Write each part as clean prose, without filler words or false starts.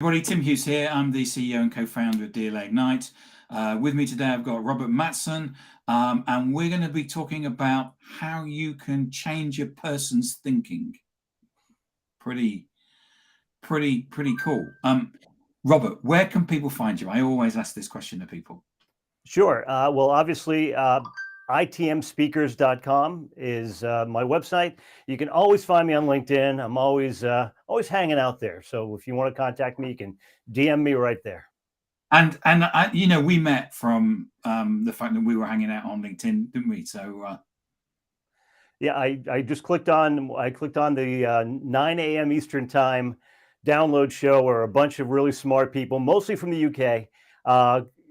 Everybody, Tim Hughes here. I'm the CEO and co-founder of DLA Ignite. With me today, I've got Robert Mattson, and we're going to be talking about how you can change a person's thinking. Pretty cool. Robert, where can people find you? I always ask this question to people. Sure. Well, obviously, itmspeakers.com is my website. You can always find me on LinkedIn. I'm always hanging out there. So if you want to contact me, you can DM me right there. And we met from the fact that we were hanging out on LinkedIn, didn't we? So yeah, I just clicked on the 9 a.m. Eastern time download show where a bunch of really smart people, mostly from the UK,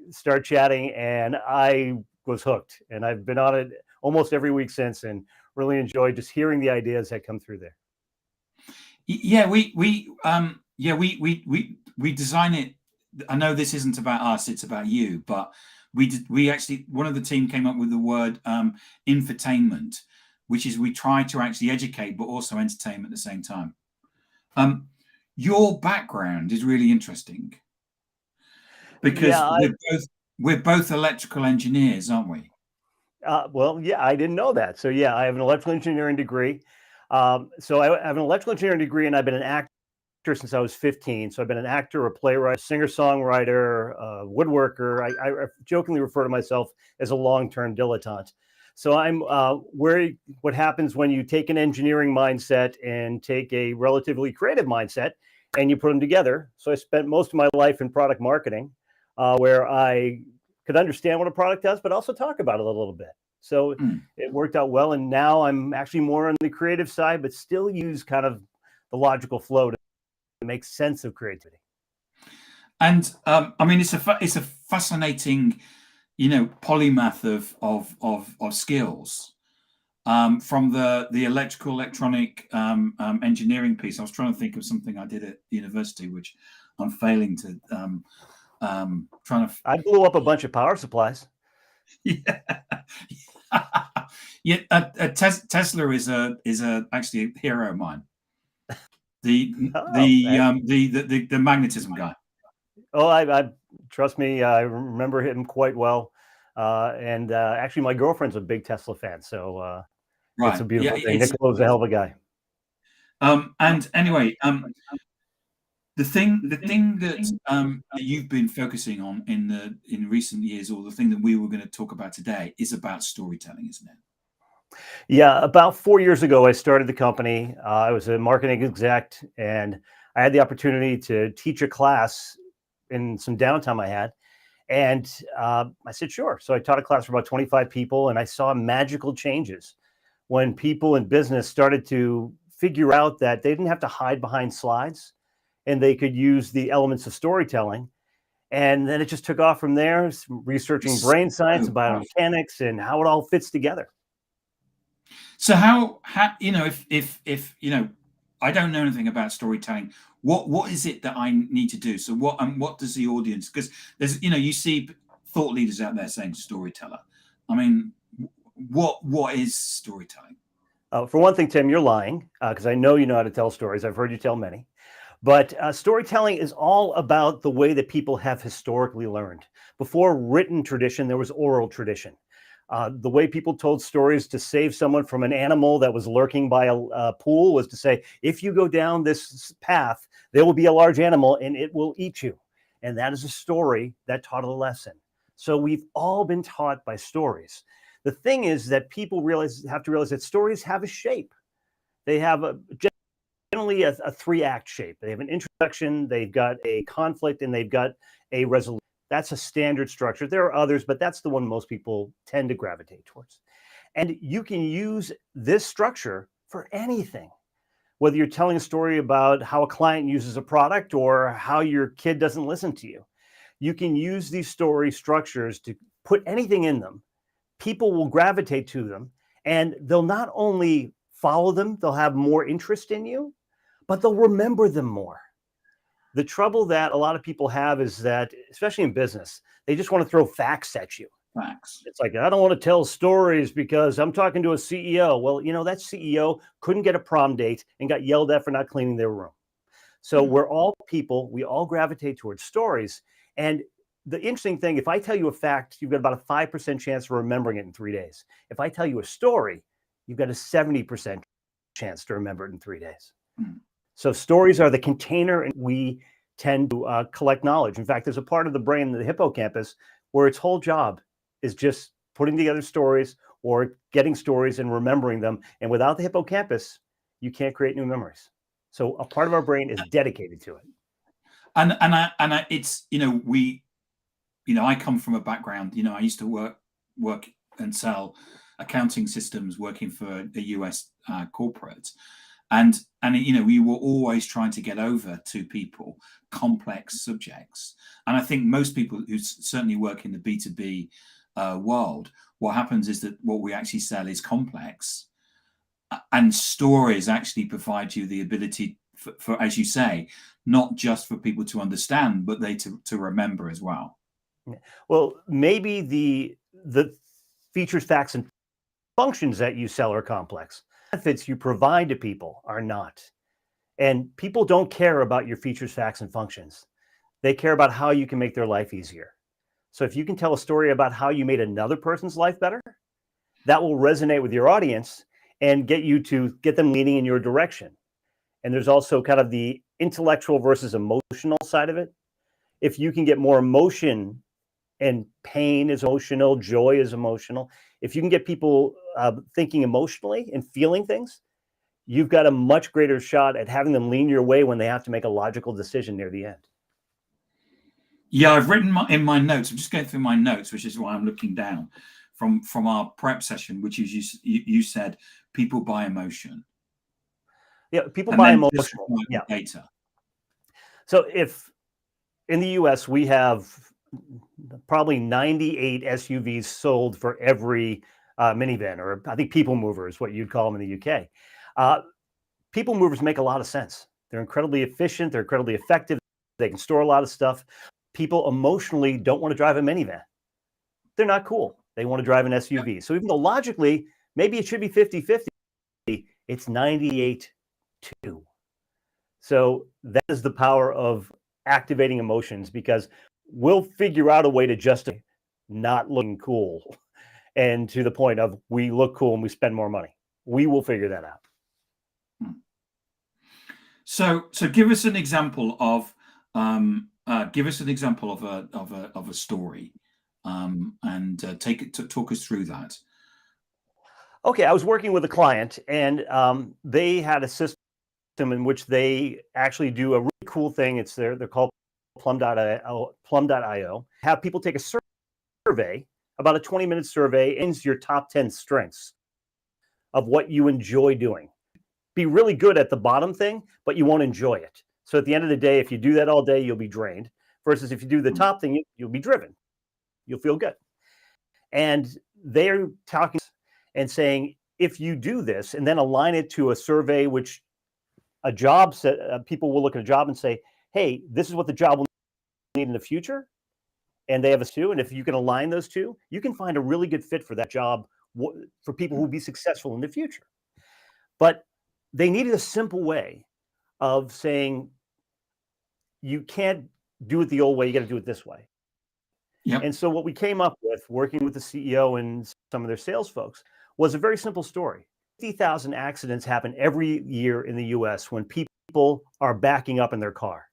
start chatting, and I was hooked, and I've been on it almost every week since, and really enjoyed just hearing the ideas that come through there. Yeah, we design it. I know this isn't about us; it's about you. But we actually, one of the team came up with the word infotainment, which is we try to actually educate but also entertain at the same time. Your background is really interesting because we're both electrical engineers, aren't we? Well, yeah, I didn't know that. So yeah, I have an electrical engineering degree. So I have an electrical engineering degree, and I've been an actor since I was 15. So I've been an actor, a playwright, singer-songwriter, woodworker. I jokingly refer to myself as a long-term dilettante. So I'm what happens when you take an engineering mindset and take a relatively creative mindset and you put them together. So I spent most of my life in product marketing, where I could understand what a product does, but also talk about it a little bit. So it worked out well. And now I'm actually more on the creative side, but still use kind of the logical flow to make sense of creativity. And I mean, it's a fascinating, polymath of skills. From the electrical electronic engineering piece, I was trying to think of something I did at university, which I'm failing to. I blew up a bunch of power supplies. Yeah, yeah. Tesla is actually a hero of mine. The magnetism guy. Oh, I trust me. I remember him quite well. And actually, my girlfriend's a big Tesla fan, so Right. It's a beautiful thing. Nicolo's a hell of a guy. And anyway, the thing that you've been focusing on in recent years, or the thing that we were going to talk about today, is about storytelling, isn't it? Yeah, about 4 years ago, I started the company. I was a marketing exec, and I had the opportunity to teach a class in some downtime I had. And I said, sure. So I taught a class for about 25 people, and I saw magical changes when people in business started to figure out that they didn't have to hide behind slides, and they could use the elements of storytelling. And then it just took off from there, researching brain science and biomechanics and how it all fits together. So how if I don't know anything about storytelling, what is it that I need to do? So what does the audience, because there's you see thought leaders out there saying storyteller. I mean, what is storytelling? For one thing, Tim, you're lying, because I know you know how to tell stories. I've heard you tell many. But storytelling is all about the way that people have historically learned. Before written tradition, there was oral tradition. The way people told stories to save someone from an animal that was lurking by a pool was to say, if you go down this path, there will be a large animal and it will eat you. And that is a story that taught a lesson. So we've all been taught by stories. The thing is that people have to realize that stories have a shape. They have generally a 3-act shape. They have an introduction, they've got a conflict, and they've got a resolution. That's a standard structure. There are others, but that's the one most people tend to gravitate towards. And you can use this structure for anything, whether you're telling a story about how a client uses a product or how your kid doesn't listen to you. You can use these story structures to put anything in them. People will gravitate to them, and they'll not only follow them, they'll have more interest in you, but they'll remember them more. The trouble that a lot of people have is that, especially in business, they just want to throw facts at you. Facts. It's like, I don't want to tell stories because I'm talking to a CEO. Well, that CEO couldn't get a prom date and got yelled at for not cleaning their room. So we're all people, we all gravitate towards stories. And the interesting thing, if I tell you a fact, you've got about a 5% chance of remembering it in 3 days. If I tell you a story, you've got a 70% chance to remember it in 3 days. So stories are the container, and we tend to collect knowledge. In fact, there's a part of the brain, the hippocampus, where its whole job is just putting together stories or getting stories and remembering them. And without the hippocampus, you can't create new memories. So a part of our brain is dedicated to it. And it's, I come from a background, I used to work and sell accounting systems working for a US corporate. And we were always trying to get over to people complex subjects. And I think most people who certainly work in the B2B world, what happens is that what we actually sell is complex, and stories actually provide you the ability for, as you say, not just for people to understand, but to remember as well. Well, maybe the features, facts, and functions that you sell are complex. Benefits you provide to people are not. And people don't care about your features, facts, and functions. They care about how you can make their life easier. So if you can tell a story about how you made another person's life better, that will resonate with your audience and get them leaning in your direction. And there's also kind of the intellectual versus emotional side of it. If you can get more emotion, and pain is emotional, joy is emotional. If you can get people thinking emotionally and feeling things, you've got a much greater shot at having them lean your way when they have to make a logical decision near the end. Yeah, I've written in my notes. I'm just going through my notes, which is why I'm looking down from our prep session, which is you said people buy emotion. Yeah, people buy emotional. Yeah. Data. So if in the US we have probably 98 SUVs sold for every minivan, or I think people mover is what you'd call them in the UK. People movers make a lot of sense. They're incredibly efficient. They're incredibly effective. They can store a lot of stuff. People emotionally don't want to drive a minivan. They're not cool. They want to drive an SUV. Yeah. So even though logically, maybe it should be 50-50, it's 98-2. So that is the power of activating emotions, because we'll figure out a way to justify not looking cool, and to the point of we look cool and we spend more money. We will figure that out. So give us an example of a story, and talk us through that. Okay, I was working with a client, and they had a system in which they actually do a really cool thing. They're called plum.io. Have people take a survey, about a 20-minute survey, and your top 10 strengths of what you enjoy doing. Be really good at the bottom thing, but you won't enjoy it. So at the end of the day, if you do that all day, you'll be drained. Versus if you do the top thing, you'll be driven. You'll feel good. And they're talking and saying, if you do this and then align it to a survey, which a job people will look at a job and say, hey, this is what the job will need in the future. And they have us too. And if you can align those two, you can find a really good fit for that job for people who will be successful in the future. But they needed a simple way of saying, you can't do it the old way, you got to do it this way. Yep. And so what we came up with, working with the CEO and some of their sales folks, was a very simple story. 50,000 accidents happen every year in the US when people are backing up in their car,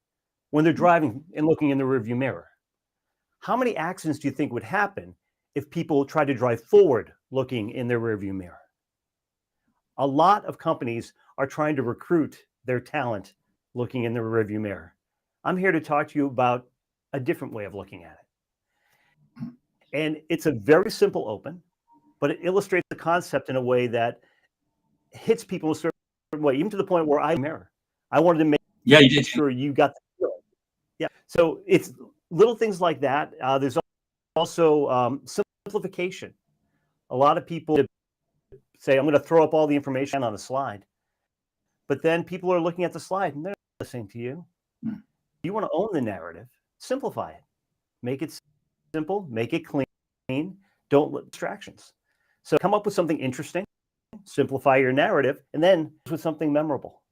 when they're driving and looking in the rearview mirror. How many accidents do you think would happen if people tried to drive forward looking in their rearview mirror? A lot of companies are trying to recruit their talent looking in the rearview mirror. I'm here to talk to you about a different way of looking at it. And it's a very simple open, but it illustrates the concept in a way that hits people a certain way, even to the point where I wanted to make sure you got the feeling. Yeah. So it's little things like that. There's also simplification. A lot of people say, I'm going to throw up all the information on a slide. But then people are looking at the slide and they're not listening to you. You want to own the narrative, simplify it. Make it simple, make it clean, don't let distractions. So come up with something interesting, simplify your narrative, and then with something memorable.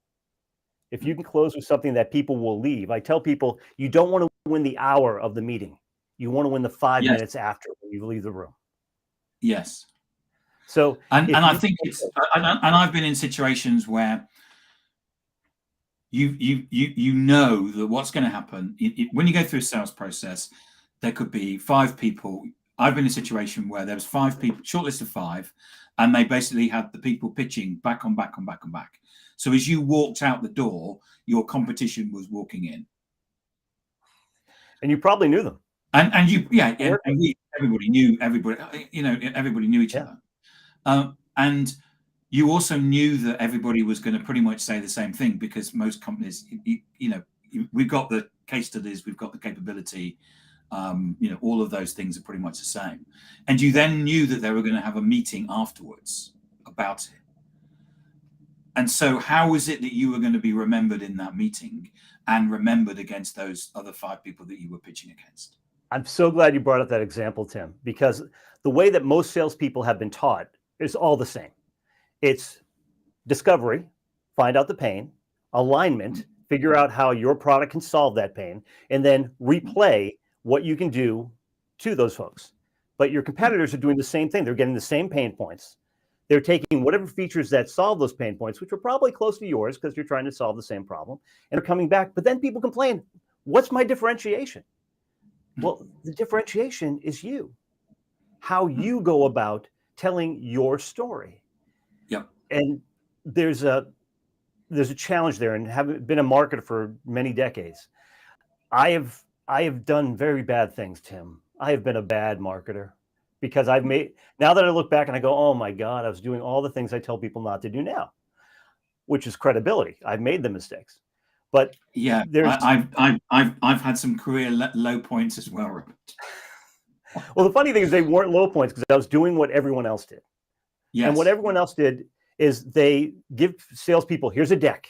If you can close with something that people will leave, I tell people you don't want to win the hour of the meeting. You want to win the 5 Yes. minutes after when you leave the room. Yes. So, and I think it's, and I've been in situations where you know that what's going to happen when you go through a sales process. There could be 5 people. I've been in a situation where there was 5 people, shortlist of 5, and they basically had the people pitching back on back on back on back. So as you walked out the door, your competition was walking in, and you probably knew them. And you, yeah, and everybody knew everybody. Everybody knew each other, and you also knew that everybody was going to pretty much say the same thing, because most companies, we've got the case studies, we've got the capability. All of those things are pretty much the same. And you then knew that they were going to have a meeting afterwards about it. And so how was it that you were going to be remembered in that meeting and remembered against those other 5 people that you were pitching against? I'm so glad you brought up that example, Tim, because the way that most salespeople have been taught is all the same. It's discovery, find out the pain, alignment, figure out how your product can solve that pain, and then replay what you can do to those folks. But your competitors are doing the same thing. They're getting the same pain points. They're taking whatever features that solve those pain points, which are probably close to yours because you're trying to solve the same problem, and they're coming back. But then people complain, what's my differentiation? Well, the differentiation is you, how you go about telling your story. Yep. And there's a challenge there, and having been a marketer for many decades, I have done very bad things, Tim. I have been a bad marketer because now that I look back and I go, oh my God, I was doing all the things I tell people not to do now, which is credibility. I've made the mistakes. But yeah, I've had some career low points as well, Robert. Well, the funny thing is they weren't low points because I was doing what everyone else did. Yes. And what everyone else did is they give salespeople, here's a deck,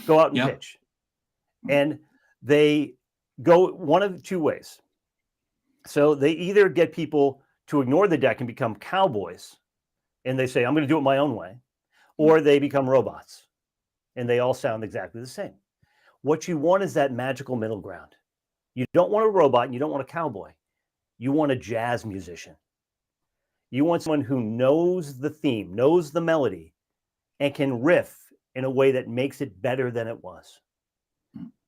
go out and pitch. And they go one of 2 ways. So they either get people to ignore the deck and become cowboys, and they say, I'm going to do it my own way, or they become robots, and they all sound exactly the same. What you want is that magical middle ground. You don't want a robot and you don't want a cowboy. You want a jazz musician. You want someone who knows the theme, knows the melody, and can riff in a way that makes it better than it was.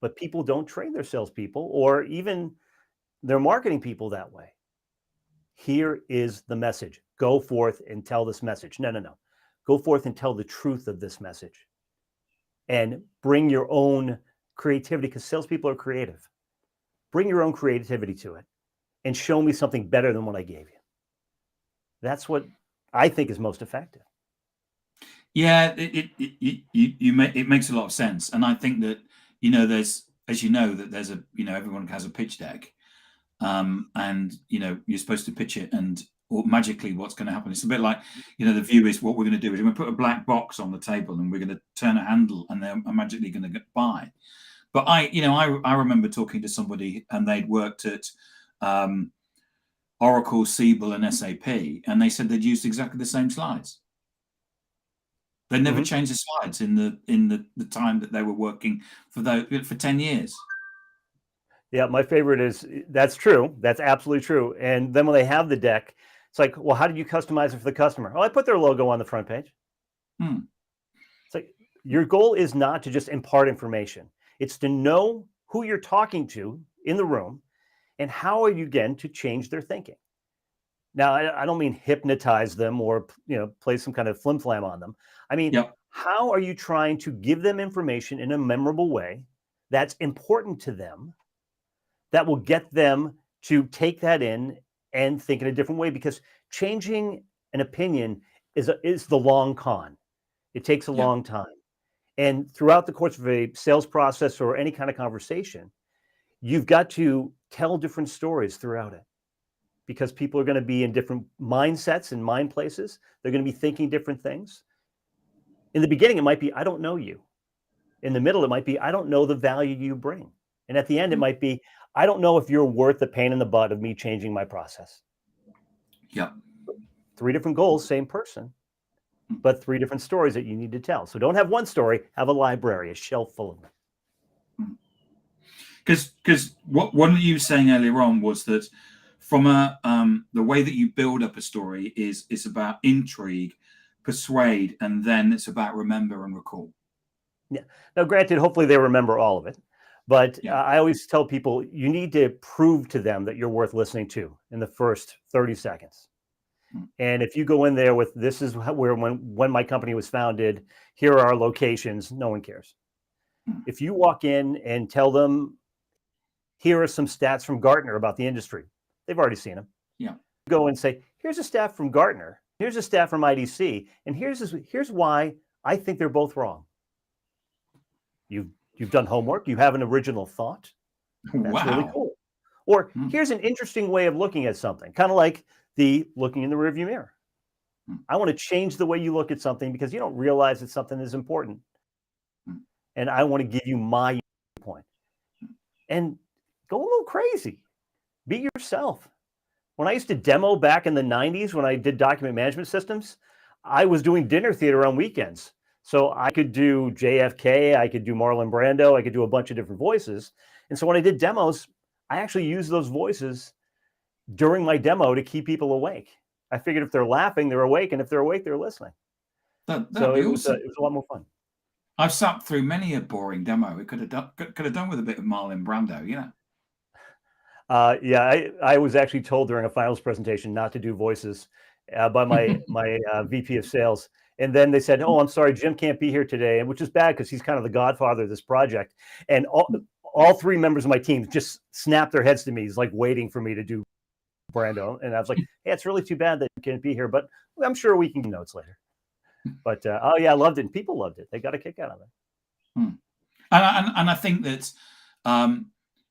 But people don't train their salespeople or even their marketing people that way. Here is the message. Go forth and tell this message. No. Go forth and tell the truth of this message. And bring your own creativity, because salespeople are creative. Bring your own creativity to it and show me something better than what I gave you. That's what I think is most effective. Yeah, it makes a lot of sense. And I think that, there's, as there's everyone has a pitch deck. And, you're supposed to pitch it, and magically what's going to happen. It's a bit like, the view is what we're going to do is we're going to put a black box on the table and we're going to turn a handle and they're magically going to get by. But I remember talking to somebody and they'd worked at Oracle, Siebel, and SAP, and they said they'd used exactly the same slides. They never changed the slides in the time that they were working for 10 years. Yeah, my favorite is, that's true. That's absolutely true. And then when they have the deck, it's like, well, how did you customize it for the customer? Oh, I put their logo on the front page. It's like, your goal is not to just impart information. It's to know who you're talking to in the room and how are you going to change their thinking. Now, I don't mean hypnotize them or play some kind of flim-flam on them. I mean, how are you trying to give them information in a memorable way that's important to them, that will get them to take that in and think in a different way? Because changing an opinion is the long con. It takes a long time. And throughout the course of a sales process or any kind of conversation, you've got to tell different stories throughout it, because people are going to be in different mindsets and mind places. They're going to be thinking different things. In the beginning, it might be, I don't know you. In the middle, it might be, I don't know the value you bring. And at the end, it might be, I don't know if you're worth the pain in the butt of me changing my process. 3 different goals, same person. but 3 different stories that you need to tell. So don't have one story, have a library, a shelf full of them. Because what you were saying earlier on was that from the way that you build up a story is about intrigue, persuade, and then it's about remember and recall. Yeah. Now, granted, hopefully they remember all of it, but Yeah. I always tell people you need to prove to them that you're worth listening to in the first 30 seconds. And if you go in there with this is where when my company was founded, here are our locations, no one cares. If you walk in and tell them, here are some stats from Gartner about the industry, they've already seen them. Yeah. Go and say, here's a stat from Gartner, here's a stat from IDC, and here's why I think they're both wrong. You've done homework, you have an original thought. That's really cool. Or here's an interesting way of looking at something, kind of like the looking in the rearview mirror. I want to change the way you look at something because you don't realize that something is important. And I want to give you my point. And go a little crazy. Be yourself. When I used to demo back in the 90s, when I did document management systems, I was doing dinner theater on weekends. So I could do JFK, I could do Marlon Brando, I could do a bunch of different voices. And so when I did demos, I actually used those voices during my demo to keep people awake. I figured if they're laughing, they're awake. And if they're awake, they're listening. So it was a lot more fun. I've sat through many a boring demo. It could have done with a bit of Marlon Brando, you know. Yeah, I was actually told during a finals presentation not to do voices by my VP of sales. And then they said, oh, I'm sorry, Jim can't be here today, and which is bad because he's kind of the godfather of this project. And all 3 members of my team just snapped their heads to me. He's like waiting for me to do Brando. And I was like, hey, it's really too bad that you can't be here, but I'm sure we can get notes later. But oh yeah, I loved it. And people loved it. They got a kick out of it. And I think that,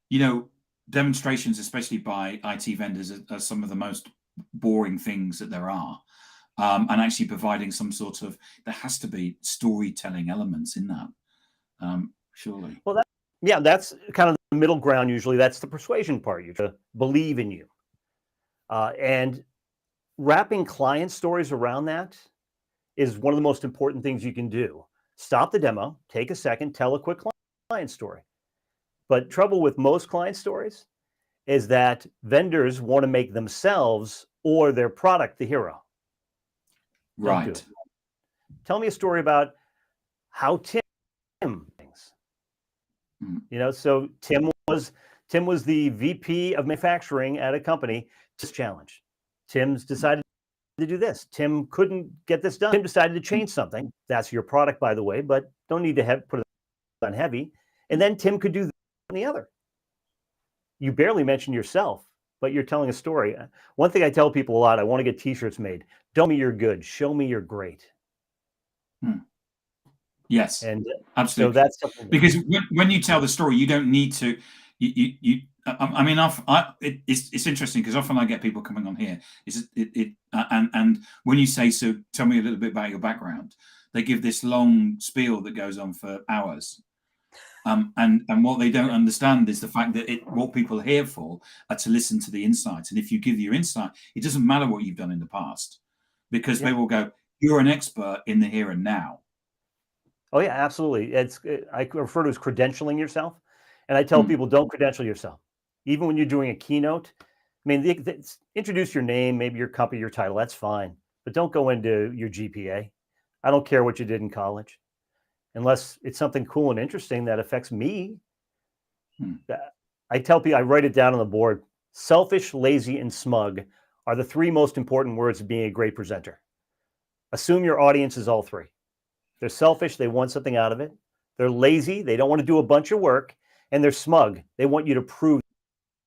you know, demonstrations, especially by IT vendors, are some of the most boring things that there are. And actually providing some sort of, there has to be storytelling elements in that, surely. Well, that's kind of the middle ground. Usually that's the persuasion part. You to believe in you. And wrapping client stories around that is one of the most important things you can do. Stop the demo, take a second, tell a quick client story. But trouble with most client stories is that vendors want to make themselves or their product the hero. Right. Don't do it. Tell me a story about how Tim things. You know, so Tim was the VP of manufacturing at a company. This challenge. Tim's decided to do this. Tim couldn't get this done. Tim decided to change something. That's your product, by the way, but don't need to put it on heavy. And then Tim could do the other. You barely mention yourself, but you're telling a story. One thing I tell people a lot, I want to get t-shirts made. Don't me you're good. Show me you're great. Yes, and absolutely. So that's something because when you tell the story, you don't need to. I mean, it's interesting because often I get people coming on here. And when you say, so tell me a little bit about your background, they give this long spiel that goes on for hours. And what they don't understand is the fact that what people are here for are to listen to the insights. And if you give your insight, it doesn't matter what you've done in the past, because they will go, you're an expert in the here and now. Oh yeah, absolutely. I refer to as credentialing yourself, and I tell people don't credential yourself, even when you're doing a keynote. I mean, introduce your name, maybe your company, your title. That's fine, but don't go into your GPA. I don't care what you did in college, unless it's something cool and interesting that affects me. I tell people, I write it down on the board. Selfish, lazy, and smug are the 3 most important words of being a great presenter. Assume your audience is all 3. They're selfish. They want something out of it. They're lazy. They don't want to do a bunch of work. And they're smug. They want you to prove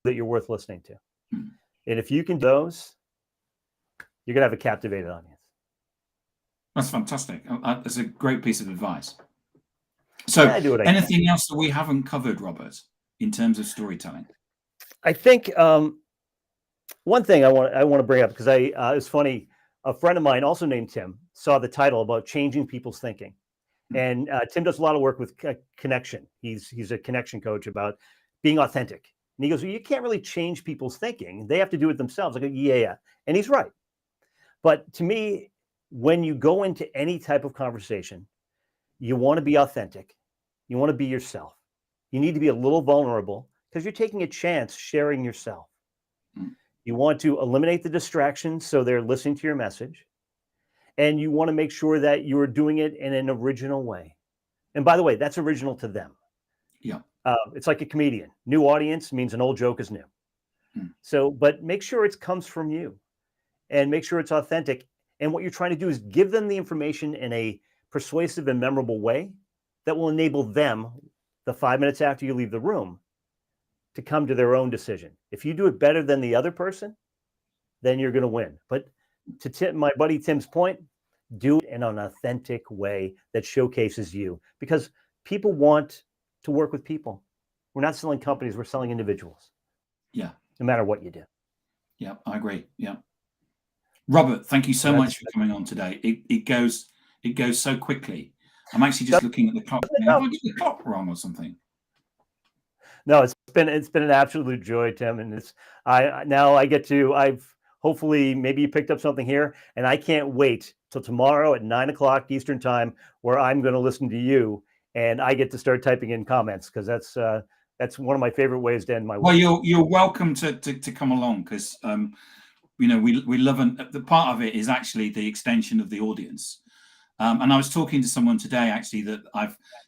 that you're worth listening to. And if you can do those, you're going to have a captivated audience. That's fantastic. That's a great piece of advice. So anything else that we haven't covered, Robert, in terms of storytelling? I think one thing I want to bring up, because it's funny, a friend of mine also named Tim saw the title about changing people's thinking. And Tim does a lot of work with connection. He's a connection coach about being authentic. And he goes, well, you can't really change people's thinking. They have to do it themselves. I go, yeah. And he's right. But to me, when you go into any type of conversation, you want to be authentic. You want to be yourself. You need to be a little vulnerable because you're taking a chance sharing yourself. Mm. You want to eliminate the distractions so they're listening to your message. And you want to make sure that you're doing it in an original way. And by the way, that's original to them. Yeah. It's like a comedian. New audience means an old joke is new. Mm. So, but make sure it comes from you and make sure it's authentic. And what you're trying to do is give them the information in a persuasive and memorable way that will enable them, the 5 minutes after you leave the room, to come to their own decision. If you do it better than the other person, then you're going to win. But to my buddy Tim's point, do it in an authentic way that showcases you, because people want to work with people. We're not selling companies, we're selling individuals. Yeah. No matter what you do. Yeah, I agree. Yeah. Robert, thank you so much for coming on today. It goes so quickly. I'm actually just looking at the clock. Have I got the clock wrong or something? No, it's been an absolute joy, Tim. And I've hopefully maybe you picked up something here, and I can't wait till tomorrow at 9 o'clock Eastern time, where I'm going to listen to you and I get to start typing in comments, because that's one of my favorite ways to end my week. Well, you're welcome to come along, because we love, and the part of it is actually the extension of the audience. And I was talking to someone today actually that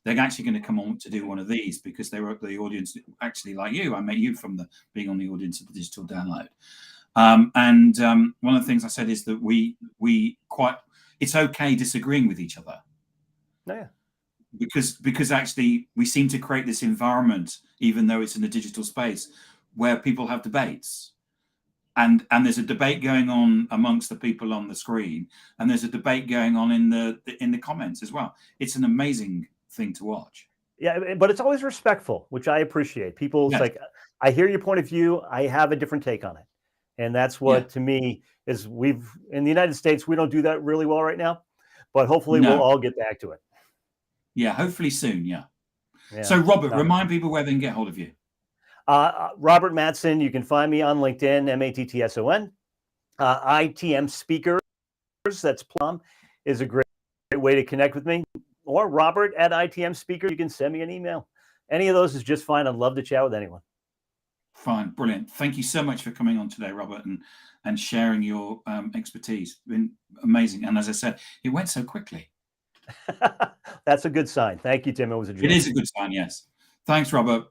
they're actually going to come on to do one of these, because they were the audience actually like you. I met you from being on the audience of the digital download. One of the things I said is that it's okay disagreeing with each other. Yeah. Because actually we seem to create this environment, even though it's in the digital space, where people have debates. And there's a debate going on amongst the people on the screen, and there's a debate going on in the comments as well. It's an amazing thing to watch. Yeah, but it's always respectful, which I appreciate. People's like, I hear your point of view, I have a different take on it. And that's what to me is, in the United States, we don't do that really well right now, but hopefully we'll all get back to it. Yeah, hopefully soon. Yeah. So Robert, remind people where they can get hold of you. Robert Mattson. You can find me on LinkedIn, Mattson. ITM Speakers, that's Plum, is a great way to connect with me. Or Robert at ITM Speakers. You can send me an email. Any of those is just fine. I'd love to chat with anyone. Fine, brilliant. Thank you so much for coming on today, Robert, and sharing your expertise. It's been amazing. And as I said, it went so quickly. That's a good sign. Thank you, Tim. It was a joy. It is a good sign, yes. Thanks, Robert.